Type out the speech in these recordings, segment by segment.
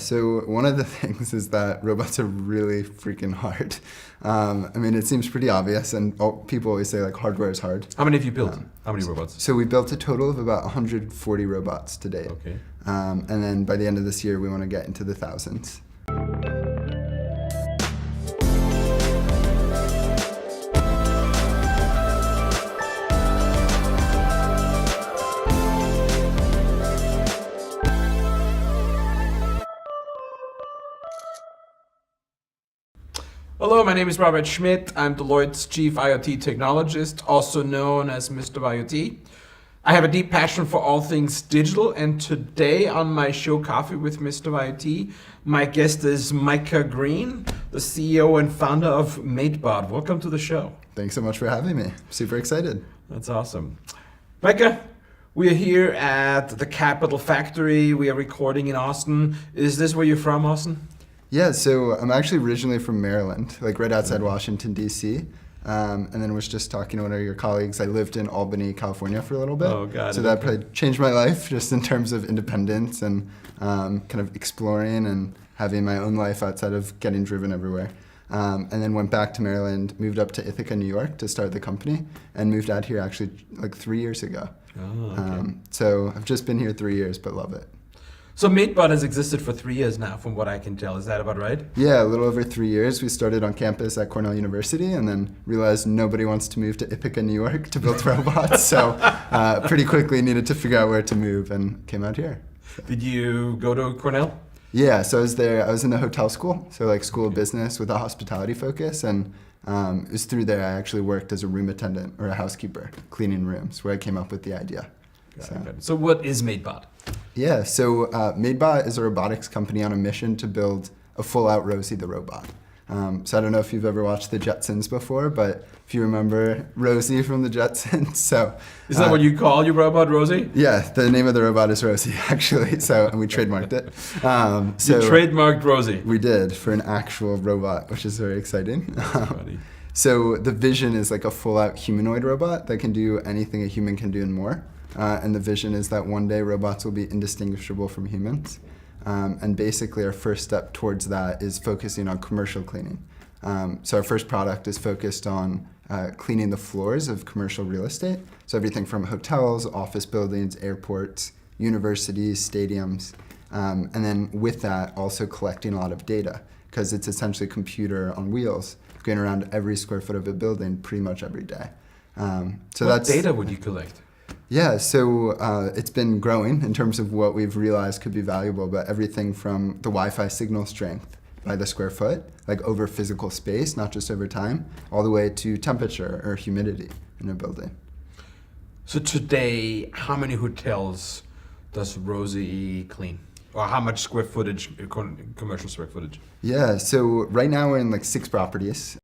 So one of the things is that robots are really freaking hard. I mean, it seems pretty obvious, and people always say like hardware is hard. How many have you built? How many robots? So we built a total of about 140 robots to date. Okay. And then by the end of this year, we want to get into the thousands. Hello, my name is Robert Schmidt. I'm Deloitte's Chief IoT Technologist, also known as Mr. IoT. I have a deep passion for all things digital, and today on my show Coffee with Mr. IoT, my guest is Micah Green, the CEO and founder of Maidbot. Welcome to the show. Thanks so much for having me. Super excited. That's awesome. Micah, we are here at the Capital Factory. We are recording in Austin. Is this where you're from, Austin? Yeah, so I'm actually originally from Maryland, like right outside Washington, D.C., and then was just talking to one of your colleagues. I lived in Albany, California for a little bit. Oh, got so it. that probably changed my life just in terms of independence and kind of exploring and having my own life outside of getting driven everywhere. And then went back to Maryland, moved up to Ithaca, New York to start the company, and moved out here actually like 3 years ago. Oh, okay. So I've just been here 3 years, but love it. So Maidbot has existed for 3 years now, from what I can tell. Is that about right? Yeah, a little over 3 years. We started on campus at Cornell University and then realized nobody wants to move to Ithaca, New York to build robots. So pretty quickly needed to figure out where to move and came out here. Did you go to Cornell? Yeah, so I was there. I was in the hotel school, so like school of business with a hospitality focus. And it was through there I actually worked as a room attendant or a housekeeper, cleaning rooms, where I came up with the idea. So what is Maidbot? Yeah, so Maidbot is a robotics company on a mission to build a full-out Rosie the Robot. So I don't know if you've ever watched the Jetsons before, but if you remember Rosie from the Jetsons, so... Is that what you call your robot, Rosie? Yeah, the name of the robot is Rosie, actually, and we trademarked it. You trademarked Rosie? We did, for an actual robot, which is very exciting. So the vision is like a full-out humanoid robot that can do anything a human can do and more. And the vision is that one day robots will be indistinguishable from humans. And basically our first step towards that is focusing on commercial cleaning. So our first product is focused on cleaning the floors of commercial real estate. So everything from hotels, office buildings, airports, universities, stadiums. And then with that, also collecting a lot of data, because it's essentially a computer on wheels going around every square foot of a building pretty much every day. What data would you collect? Yeah, so it's been growing in terms of what we've realized could be valuable, but everything from the Wi-Fi signal strength by the square foot, like over physical space, not just over time, all the way to temperature or humidity in a building. So today, how many hotels does Rosie clean? Or how much square footage, commercial square footage? Yeah, so right now we're in like 6 properties.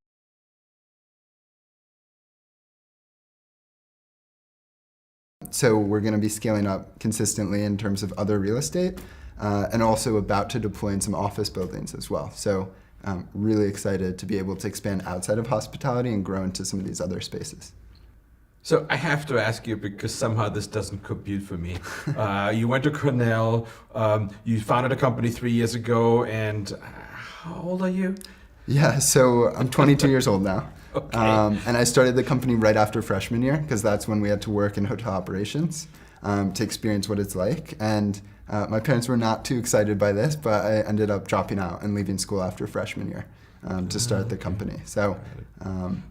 So we're going to be scaling up consistently in terms of other real estate and also about to deploy in some office buildings as well. So I'm really excited to be able to expand outside of hospitality and grow into some of these other spaces. So I have to ask you, because somehow this doesn't compute for me. You went to Cornell, you founded a company 3 years ago, and how old are you? Yeah, so I'm 22 years old now. Okay. And I started the company right after freshman year, because that's when we had to work in hotel operations to experience what it's like. And my parents were not too excited by this, but I ended up dropping out and leaving school after freshman year to start the company. So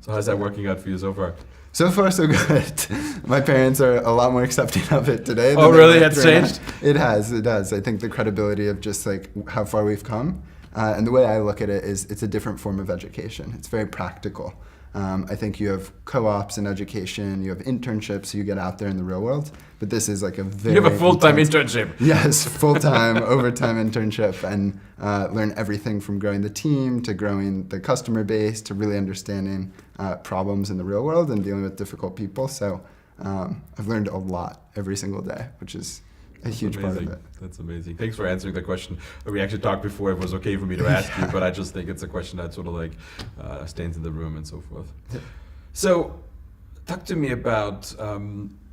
how's that working out for you so far? So far, so good. My parents are a lot more accepting of it today. Oh, really? It's changed? It has. I think the credibility of just like how far we've come. And the way I look at it is it's a different form of education. It's very practical. I think you have co-ops in education, you have internships, so you get out there in the real world. But this is like a very... You have a full-time internship. Yes, full-time, overtime internship, and learn everything from growing the team to growing the customer base to really understanding problems in the real world and dealing with difficult people. So I've learned a lot every single day, which is a huge part of it. That's amazing. Thanks for answering the question. We actually talked before it was okay for me to ask you, but I just think it's a question that sort of like stands in the room and so forth. Yeah. So Talk to me about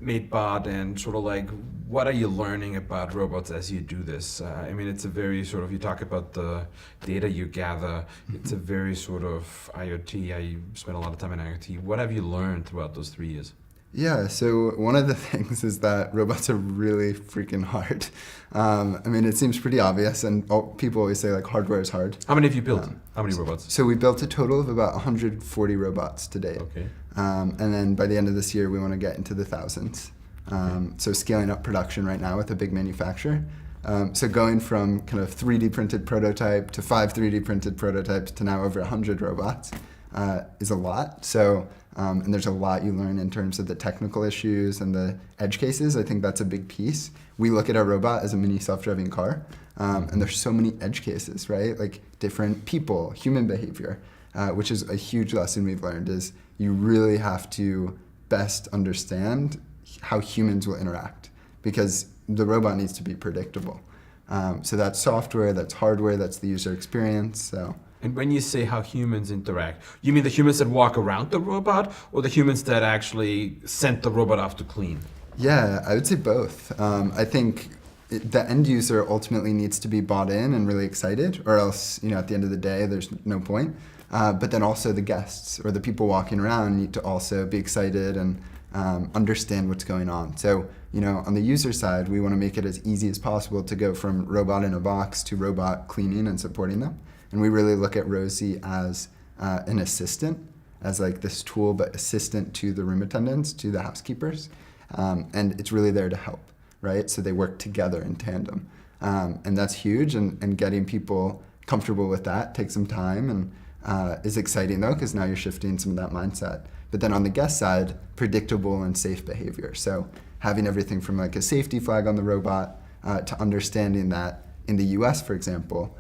Maidbot and sort of like what are you learning about robots as you do this? I mean, it's a very sort of, you talk about the data you gather, it's a very sort of IoT. I spent a lot of time in IoT. What have you learned throughout those 3 years? Yeah, so one of the things is that robots are really freaking hard. I mean, it seems pretty obvious, and people always say like hardware is hard. How many have you built? How many robots? So we built a total of about 140 robots to date. Okay. And then by the end of this year, we want to get into the thousands. So scaling up production right now with a big manufacturer. So going from kind of 3D printed prototype to 5 3D printed prototypes to now over 100 robots is a lot. So and there's a lot you learn in terms of the technical issues and the edge cases. I think that's a big piece. We look at our robot as a mini self-driving car, and there's so many edge cases, right? Like different people, human behavior, which is a huge lesson we've learned is you really have to best understand how humans will interact because the robot needs to be predictable. So that's software, that's hardware, that's the user experience. So. And when you say how humans interact, you mean the humans that walk around the robot or the humans that actually sent the robot off to clean? Yeah, I would say both. I think the end user ultimately needs to be bought in and really excited, or else, at the end of the day, there's no point. But then also the guests or the people walking around need to also be excited and understand what's going on. So, on the user side, we want to make it as easy as possible to go from robot in a box to robot cleaning and supporting them. And we really look at Rosie as an assistant, as like this tool, but assistant to the room attendants, to the housekeepers. And it's really there to help, right? So they work together in tandem. And that's huge. And getting people comfortable with that takes some time and is exciting though, because now you're shifting some of that mindset. But then on the guest side, predictable and safe behavior. So having everything from like a safety flag on the robot to understanding that in the US, for example,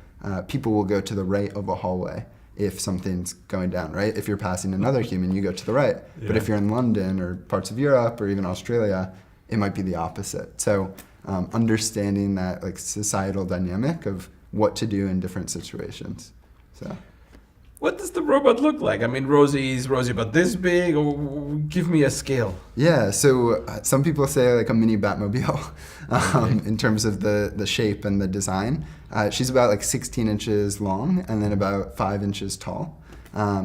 people will go to the right of a hallway if something's going down, right? If you're passing another human, you go to the right. Yeah. But if you're in London or parts of Europe or even Australia, it might be the opposite. So understanding that like societal dynamic of what to do in different situations. So. What does the robot look like? I mean, Rosie's about this big, or give me a scale. Yeah, so some people say like a mini Batmobile in terms of the shape and the design. She's about like 16 inches long and then about 5 inches tall.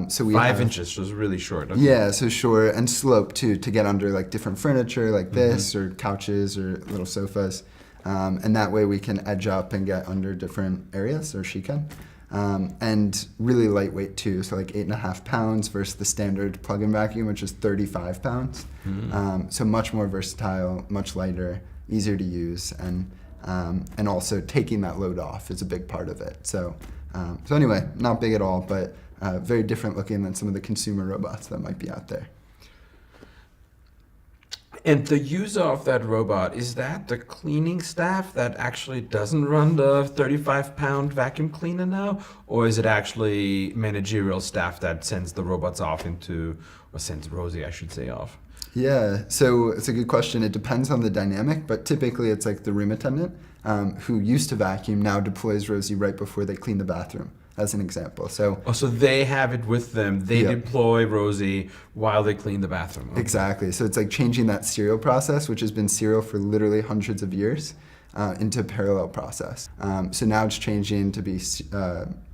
So we 5 inches, so it's really short. Okay. Yeah, so short and sloped too to get under like different furniture like this or couches or little sofas. And that way we can edge up and get under different areas, or she can. And really lightweight too, so like 8.5 pounds versus the standard plug-in vacuum, which is 35 pounds. So much more versatile, much lighter, easier to use, and also taking that load off is a big part of it. So anyway, not big at all, but very different looking than some of the consumer robots that might be out there. And the user of that robot, is that the cleaning staff that actually doesn't run the 35-pound vacuum cleaner now? Or is it actually managerial staff that sends the robots off or sends Rosie, I should say, off? Yeah, so it's a good question. It depends on the dynamic, but typically it's like the room attendant who used to vacuum now deploys Rosie right before they clean the bathroom, as an example. So they have it with them. They deploy Rosie while they clean the bathroom. Okay. Exactly. So it's like changing that serial process, which has been serial for literally hundreds of years, into a parallel process. So now it's changing to be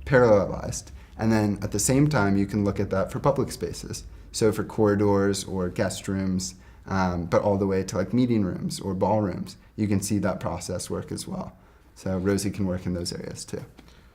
parallelized. And then at the same time, you can look at that for public spaces. So for corridors or guest rooms, but all the way to like meeting rooms or ballrooms, you can see that process work as well. So Rosie can work in those areas too.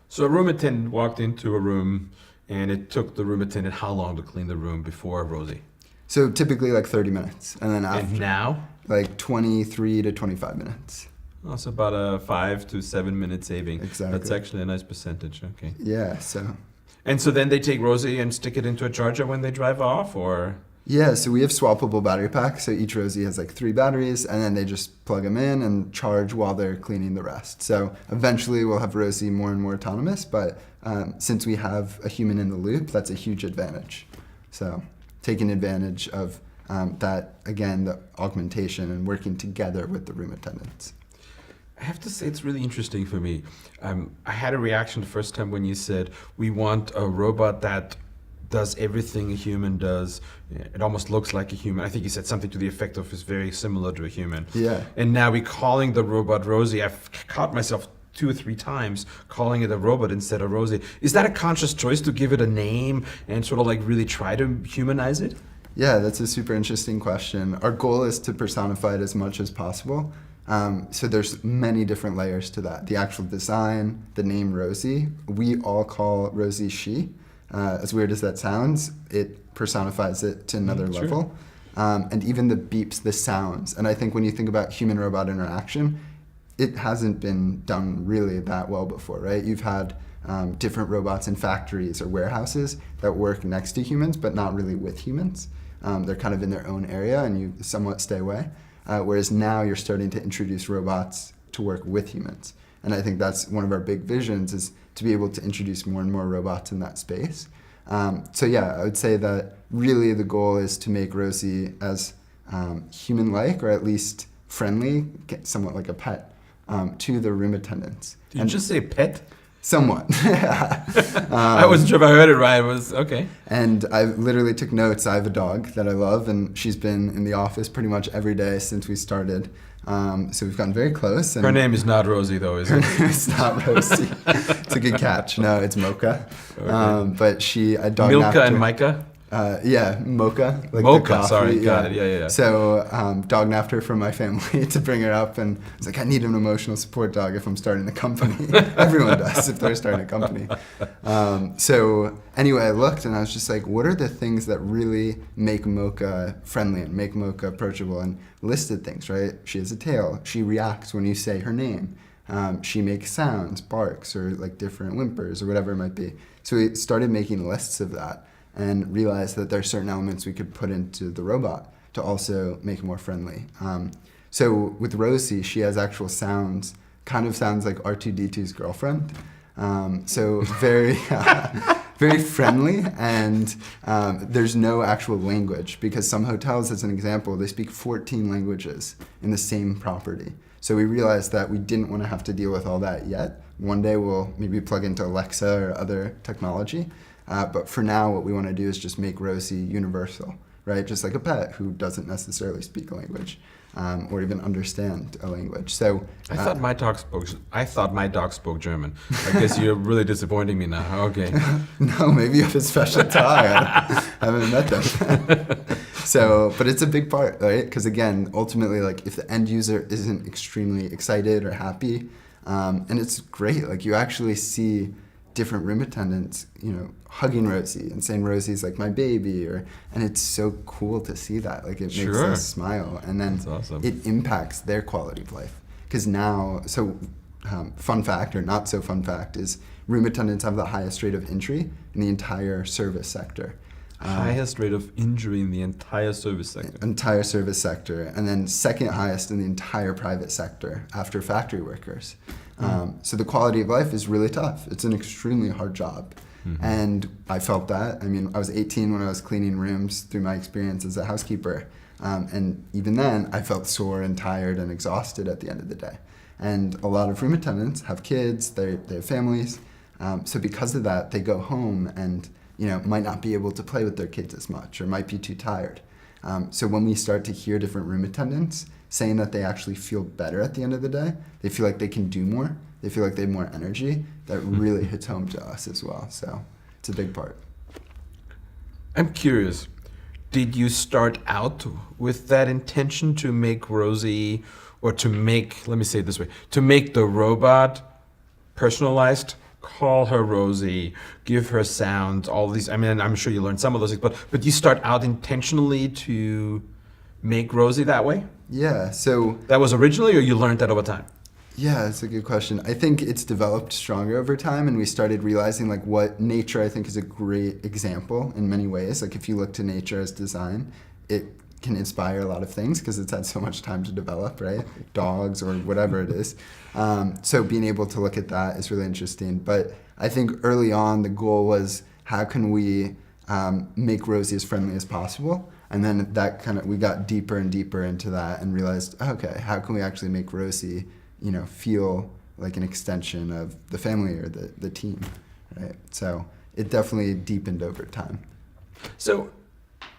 So a room attendant walked into a room, and it took the room attendant how long to clean the room before Rosie? So typically like 30 minutes. And then after, and now? Like 23 to 25 minutes. Oh, so about a 5 to 7 minute saving. Exactly. That's actually a nice percentage. Okay. Yeah, so. And so then they take Rosie and stick it into a charger when they drive off, or? Yeah, so we have swappable battery packs. So each Rosie has like 3 batteries, and then they just plug them in and charge while they're cleaning the rest. So eventually we'll have Rosie more and more autonomous, but since we have a human in the loop, that's a huge advantage. So taking advantage of that, again, the augmentation and working together with the room attendants. I have to say it's really interesting for me. I had a reaction the first time when you said we want a robot that does everything a human does. It almost looks like a human. I think you said something to the effect of is very similar to a human. Yeah. And now we're calling the robot Rosie. I've caught myself 2 or 3 times calling it a robot instead of Rosie. Is that a conscious choice to give it a name and sort of like really try to humanize it? Yeah, that's a super interesting question. Our goal is to personify it as much as possible. So there's many different layers to that. The actual design, the name Rosie, we all call Rosie she. As weird as that sounds, it personifies it to another level. And even the beeps, the sounds. And I think when you think about human-robot interaction, it hasn't been done really that well before, right? You've had different robots in factories or warehouses that work next to humans, but not really with humans. They're kind of in their own area, and you somewhat stay away. Whereas now you're starting to introduce robots to work with humans. And I think that's one of our big visions, is to be able to introduce more and more robots in that space. So yeah, I would say that really the goal is to make Rosie as human-like, or at least friendly, somewhat like a pet, to the room attendants. Did you just say pet? Somewhat. I wasn't sure if I heard it right. It was okay. And I literally took notes. I have a dog that I love, and she's been in the office pretty much every day since we started. So we've gotten very close. And her name is not Rosie, though, is it? Her name is not Rosie. It's a good catch. No, it's Mocha. Okay. But I dog Milka napped her. and Micah? Yeah, Mocha. Like Mocha, the coffee. sorry, got it. Yeah. So dog napped her from my family to bring her up, and I was like, I need an emotional support dog if I'm starting a company. Everyone does if they're starting a company. So anyway, I looked and I was just like, what are the things that really make Mocha friendly and make Mocha approachable? And listed things, right? She has a tail. She reacts when you say her name. She makes sounds, barks, or like different whimpers or whatever it might be. So we started making lists of that, and realized that there are certain elements we could put into the robot to also make it more friendly. So with Rosie, she has actual sounds, kind of sounds like R2-D2's girlfriend. So very, very friendly, and there's no actual language, because some hotels, as an example, they speak 14 languages in the same property. So we realized that we didn't want to have to deal with all that yet. One day we'll maybe plug into Alexa or other technology. But for now, what we want to do is just make Rosie universal, right? Just like a pet who doesn't necessarily speak a language or even understand a language. So I thought my dog spoke German. I guess you're really disappointing me now. Okay. No, maybe you have a special dog. I haven't met them. So, but it's a big part, right? Because again, ultimately, like if the end user isn't extremely excited or happy, and it's great, like you actually see different room attendants, hugging Rosie and saying Rosie's like my baby, and it's so cool to see that. Like it makes us smile, and then awesome. It impacts their quality of life. Because now, fun fact or not so fun fact is room attendants have the highest rate of injury in the entire service sector. Highest rate of injury in the entire service sector. Entire service sector, and then second highest in the entire private sector after factory workers. So the quality of life is really tough. It's an extremely hard job. Mm-hmm. And I felt that. I mean, I was 18 when I was cleaning rooms through my experience as a housekeeper. And even then, I felt sore and tired and exhausted at the end of the day. And a lot of room attendants have kids, they have families. So because of that, they go home and might not be able to play with their kids as much, or might be too tired. So when we start to hear different room attendants saying that they actually feel better at the end of the day, they feel like they can do more, they feel like they have more energy, that really hits home to us as well. So it's a big part. I'm curious, did you start out with that intention to make Rosie, or to make, let me say it this way, to make the robot personalized? Call her Rosie, give her sounds, all these. I mean, I'm sure you learned some of those things, but you start out intentionally to make Rosie that way? Yeah, so... That was originally, or you learned that over time? Yeah, that's a good question. I think it's developed stronger over time, and we started realizing like what nature, I think, is a great example in many ways. Like if you look to nature as design, it can inspire a lot of things because it's had so much time to develop, right? Dogs or whatever it is. So being able to look at that is really interesting. But I think early on the goal was how can we make Rosie as friendly as possible? And then that we got deeper and deeper into that and realized, okay, how can we actually make Rosie, feel like an extension of the family or the team, right? So it definitely deepened over time. So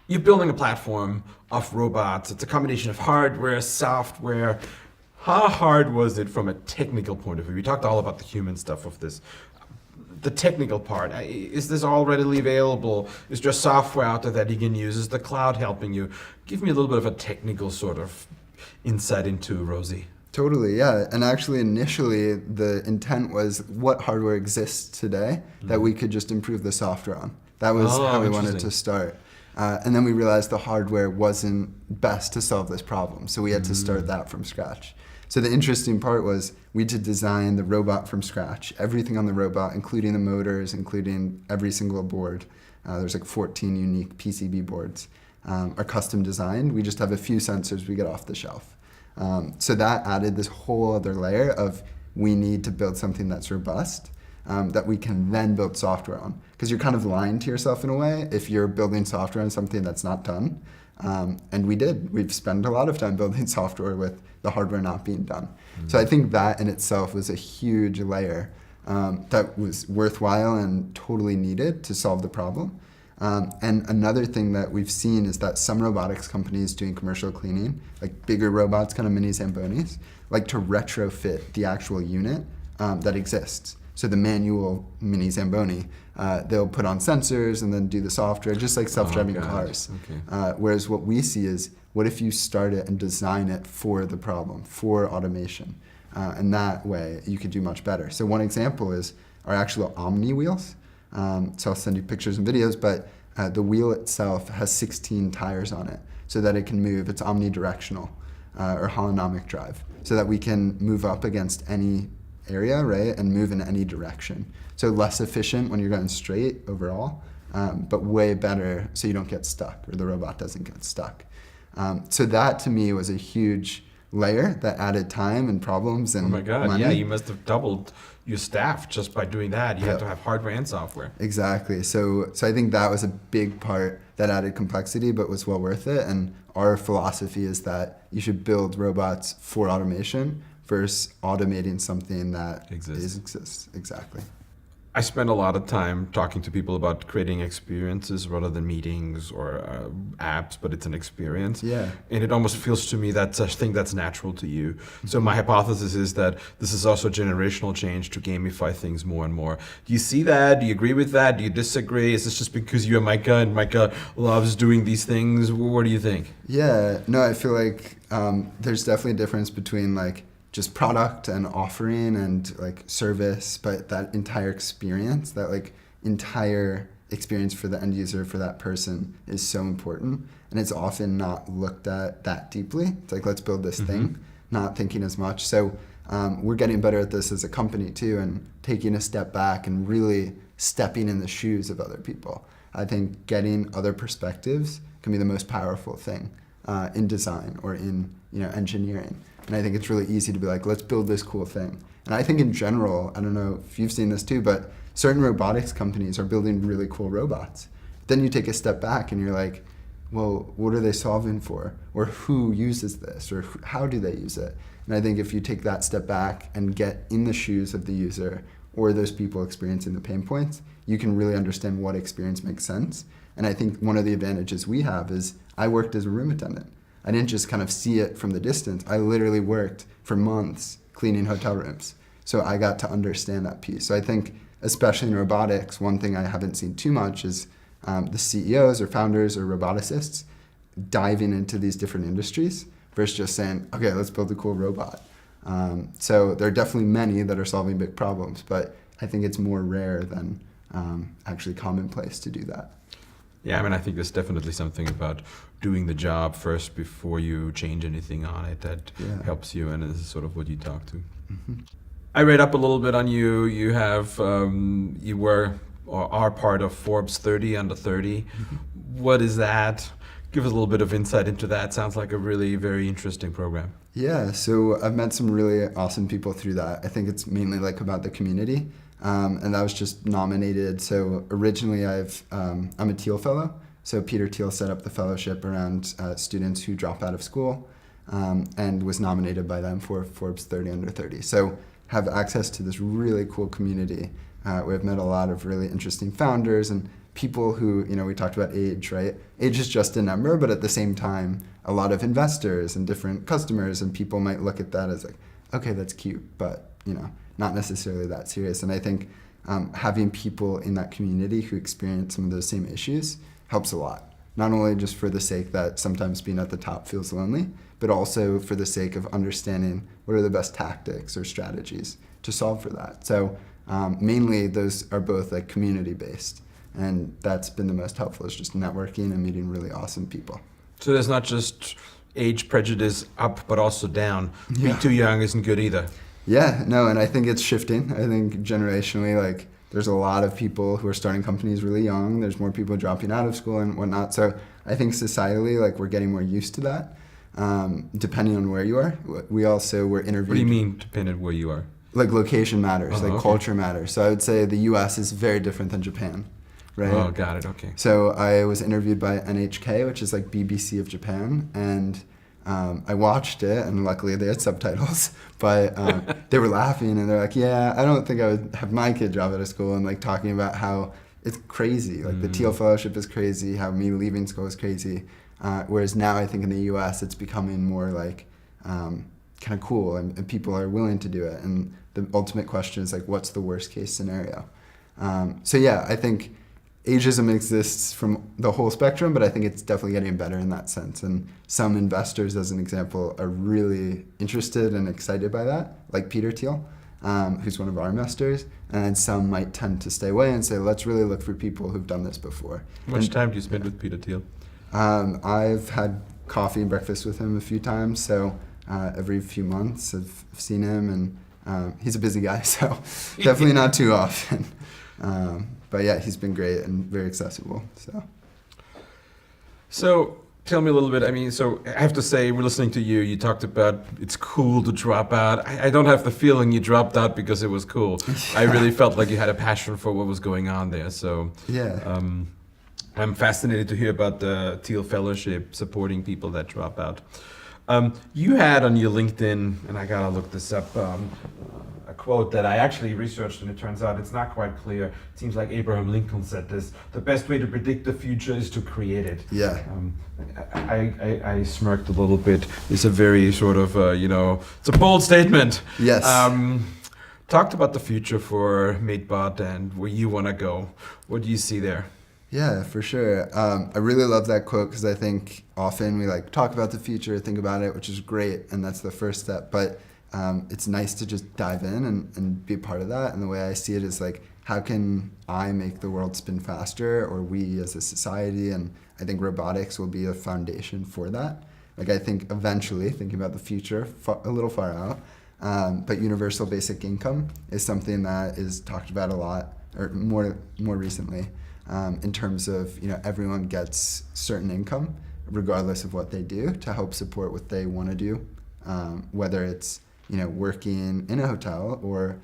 you're building a platform of robots. It's a combination of hardware, software. How hard was it from a technical point of view? We talked all about the human stuff of this. The technical part, is this all readily available? Is there software out there that you can use? Is the cloud helping you? Give me a little bit of a technical sort of insight into Rosie. Totally, yeah. And actually, initially, the intent was what hardware exists today that we could just improve the software on. That was how we wanted to start. And then we realized the hardware wasn't best to solve this problem. So we had to start that from scratch. So the interesting part was we did design the robot from scratch, everything on the robot, including the motors, including every single board. There's like 14 unique PCB boards are custom designed. We just have a few sensors we get off the shelf. So that added this whole other layer of we need to build something that's robust that we can then build software on. Because you're kind of lying to yourself in a way if you're building software on something that's not done. And we did. We've spent a lot of time building software with the hardware not being done. So I think that in itself was a huge layer that was worthwhile and totally needed to solve the problem. And another thing that we've seen is that some robotics companies doing commercial cleaning, like bigger robots, kind of mini Zambonis, like to retrofit the actual unit that exists. So the manual mini Zamboni, they'll put on sensors and then do the software, just like self-driving cars. Okay. Whereas what we see is, what if you start it and design it for the problem, for automation? And that way you could do much better. So one example is our actual Omni Wheels. So I'll send you pictures and videos, but the wheel itself has 16 tires on it so that it can move. It's omnidirectional or holonomic drive, so that we can move up against any area, right, and move in any direction. So less efficient when you're going straight overall, but way better so you don't get stuck or the robot doesn't get stuck. So that to me was a huge layer that added time and problems and money. Yeah, you must have doubled your staff just by doing that. You had to have hardware and software. Exactly. So I think that was a big part that added complexity, but was well worth it. And our philosophy is that you should build robots for automation versus automating something that exists. Exactly. I spend a lot of time talking to people about creating experiences rather than meetings or apps, but it's an experience. Yeah. And it almost feels to me that's a thing that's natural to you. So my hypothesis is that this is also generational change to gamify things more and more. Do you see that? Do you agree with that? Do you disagree? Is this just because you're Micah and Micah loves doing these things? What do you think? Yeah, no, I feel like there's definitely a difference between like just product and offering and like service, but that entire experience, that like entire experience for the end user, for that person is so important. And it's often not looked at that deeply. It's like, let's build this thing, not thinking as much. So we're getting better at this as a company too, and taking a step back and really stepping in the shoes of other people. I think getting other perspectives can be the most powerful thing in design or in engineering. And I think it's really easy to be like, let's build this cool thing. And I think in general, I don't know if you've seen this too, but certain robotics companies are building really cool robots. Then you take a step back and you're like, well, what are they solving for? Or who uses this? Or how do they use it? And I think if you take that step back and get in the shoes of the user or those people experiencing the pain points, you can really understand what experience makes sense. And I think one of the advantages we have is I worked as a room attendant. I didn't just kind of see it from the distance. I literally worked for months cleaning hotel rooms. So I got to understand that piece. So I think, especially in robotics, one thing I haven't seen too much is the CEOs or founders or roboticists diving into these different industries versus just saying, okay, let's build a cool robot. So there are definitely many that are solving big problems, but I think it's more rare than actually commonplace to do that. Yeah, I mean, I think there's definitely something about doing the job first before you change anything on it that helps you, and this is sort of what you talk to. I read up a little bit on you. You have, you were or are part of Forbes 30 under 30. What is that? Give us a little bit of insight into that. Sounds like a really very interesting program. Yeah, so I've met some really awesome people through that. I think it's mainly like about the community. And that was just nominated. So originally I'm a Thiel fellow. So Peter Thiel set up the fellowship around students who drop out of school and was nominated by them for Forbes 30 under 30. So have access to this really cool community We've met a lot of really interesting founders and people who, we talked about age, right? Age is just a number, but at the same time, a lot of investors and different customers and people might look at that as like, okay, that's cute, but, not necessarily that serious. And I think having people in that community who experience some of those same issues helps a lot. Not only just for the sake that sometimes being at the top feels lonely, but also for the sake of understanding what are the best tactics or strategies to solve for that. So mainly those are both like community based. And that's been the most helpful, is just networking and meeting really awesome people. So there's not just age prejudice up, but also down. Yeah. Being too young isn't good either. Yeah, no, and I think it's shifting. I think generationally, like, there's a lot of people who are starting companies really young. There's more people dropping out of school and whatnot. So I think societally, like, we're getting more used to that, depending on where you are. We also were interviewed. What do you mean, depending on where you are? Like, location matters, Okay. culture matters. So I would say the US is very different than Japan, right? Oh, got it, okay. So I was interviewed by NHK, which is like BBC of Japan, and I watched it, and luckily they had subtitles, but they were laughing, and they're like, yeah, I don't think I would have my kid drop out of school, and like talking about how it's crazy, like the Thiel Fellowship is crazy, how me leaving school is crazy, whereas now I think in the US it's becoming more like kind of cool, and people are willing to do it, and the ultimate question is like, what's the worst case scenario? So yeah, I think ageism exists from the whole spectrum, but I think it's definitely getting better in that sense. And some investors, as an example, are really interested and excited by that, like Peter Thiel, who's one of our investors. And then some might tend to stay away and say, let's really look for people who've done this before. How much time do you spend with Peter Thiel? I've had coffee and breakfast with him a few times, so every few months I've seen him, and he's a busy guy, so definitely not too often. But yeah, he's been great and very accessible. So tell me a little bit. I mean, so I have to say, we're listening to you. You talked about it's cool to drop out. I don't have the feeling you dropped out because it was cool. I really felt like you had a passion for what was going on there. So yeah, I'm fascinated to hear about the Thiel Fellowship supporting people that drop out. You had on your LinkedIn, and I gotta look this up, a quote that I actually researched, and it turns out it's not quite clear. It seems like Abraham Lincoln said this: the best way to predict the future is to create it. yeah. I smirked a little bit. It's a very sort of, it's a bold statement. Yes. Talked about the future for Maidbot and where you want to go. What do you see there? Yeah, for sure. I really love that quote because I think often we like talk about the future, think about it, which is great, and that's the first step. But it's nice to just dive in and be a part of that. And the way I see it is like, how can I make the world spin faster, or we as a society? And I think robotics will be a foundation for that. Like, I think eventually, thinking about the future, a little far out, but universal basic income is something that is talked about a lot, or more recently. In terms of, everyone gets certain income regardless of what they do to help support what they want to do, whether it's working in a hotel or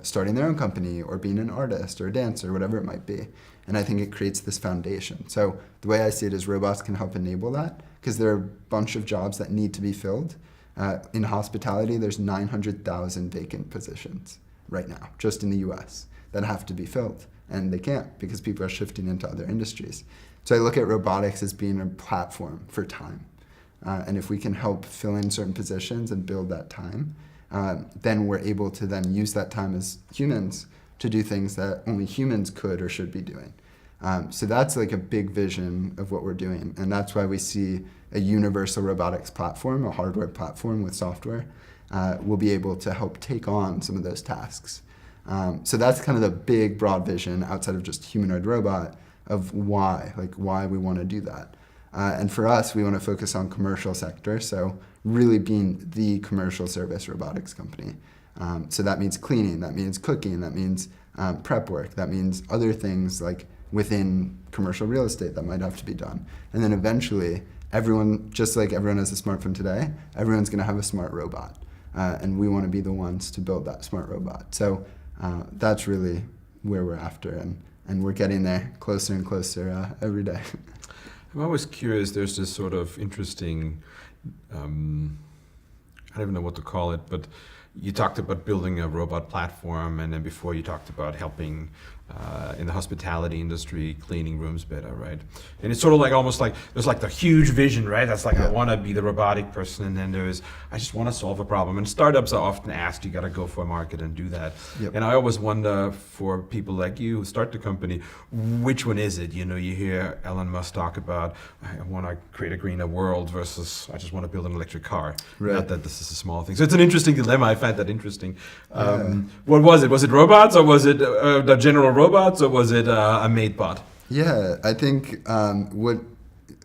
starting their own company or being an artist or a dancer, whatever it might be. And I think it creates this foundation. So the way I see it is robots can help enable that, because there are a bunch of jobs that need to be filled. In hospitality, there's 900,000 vacant positions right now, just in the US, that have to be filled. And they can't, because people are shifting into other industries. So I look at robotics as being a platform for time. And if we can help fill in certain positions and build that time, then we're able to then use that time as humans to do things that only humans could or should be doing. So that's like a big vision of what we're doing. And that's why we see a universal robotics platform, a hardware platform with software, will be able to help take on some of those tasks. So that's kind of the big, broad vision outside of just humanoid robot of why we want to do that. And for us, we want to focus on commercial sector, so really being the commercial service robotics company. So that means cleaning, that means cooking, that means prep work, that means other things like within commercial real estate that might have to be done. And then eventually, everyone, just like everyone has a smartphone today, everyone's going to have a smart robot. And we want to be the ones to build that smart robot. So that's really where we're after, and we're getting there closer and closer every day. I'm always curious, there's this sort of interesting, I don't even know what to call it, but you talked about building a robot platform, and then before you talked about helping in the hospitality industry, cleaning rooms better, right? And it's sort of like almost like there's like the huge vision, right? That's like I want to be the robotic person, and then there's I just want to solve a problem. And startups are often asked, you got to go for a market and do that. Yep. And I always wonder for people like you who start the company, which one is it? You know, you hear Elon Musk talk about I want to create a greener world versus I just want to build an electric car. Right. Not that this is a small thing. So it's an interesting dilemma. I find that interesting. What was it? Was it robots, or was it the general robots, or was it a Maidbot? Yeah, I think what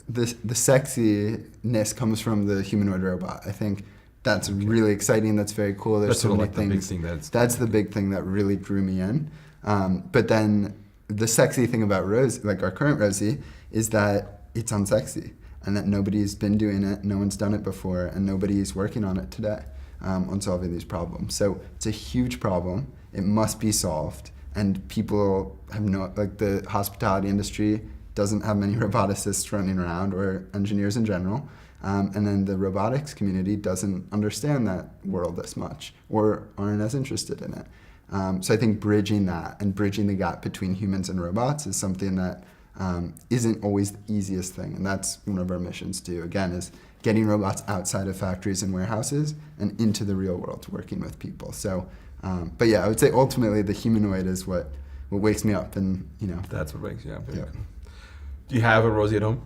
the sexiness comes from the humanoid robot. I think that's really exciting. That's very cool. There's That's so sort of many like the big things. thing That's the big thing that really drew me in. But then the sexy thing about Rosie, like our current Rosie, is that it's unsexy and that nobody's been doing it, no one's done it before, and nobody's working on it today on solving these problems. So it's a huge problem. It must be solved. And people have the hospitality industry doesn't have many roboticists running around, or engineers in general. And then the robotics community doesn't understand that world as much, or aren't as interested in it. So I think bridging that and bridging the gap between humans and robots is something that isn't always the easiest thing. And that's one of our missions too, again, is getting robots outside of factories and warehouses and into the real world, working with people. So, but yeah, I would say ultimately the humanoid is what wakes me up, and That's what wakes you up. Yeah. Do you have a Rosie at home?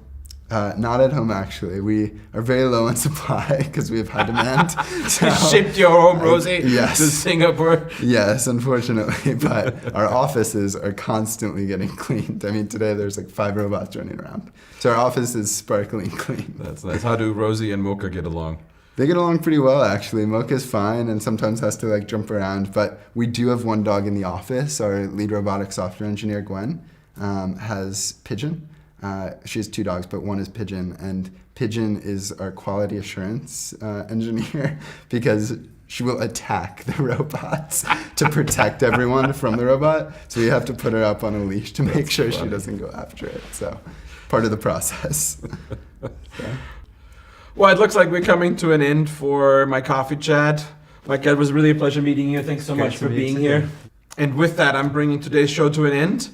Not at home, actually. We are very low on supply because we have high demand. So, You shipped your home Rosie yes. to Singapore? Yes, unfortunately, but our offices are constantly getting cleaned. I mean, today there's like 5 robots running around. So our office is sparkling clean. That's nice. How do Rosie and Mocha get along? They get along pretty well, actually. Mocha's fine and sometimes has to jump around, but we do have one dog in the office. Our lead robotic software engineer, Gwen, has Pigeon. She has 2 dogs, but one is Pigeon, and Pigeon is our quality assurance engineer because she will attack the robots to protect everyone from the robot. So we have to put her up on a leash to make sure she doesn't go after it. So part of the process. Well, it looks like we're coming to an end for my coffee chat. Micah, it was really a pleasure meeting you. Thanks so much for being here. And with that, I'm bringing today's show to an end.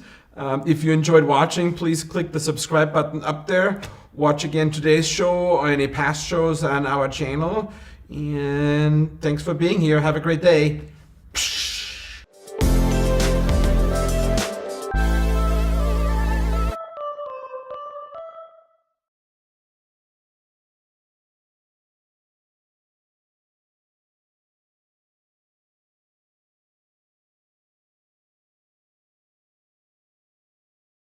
If you enjoyed watching, please click the subscribe button up there. Watch again today's show or any past shows on our channel. And thanks for being here. Have a great day.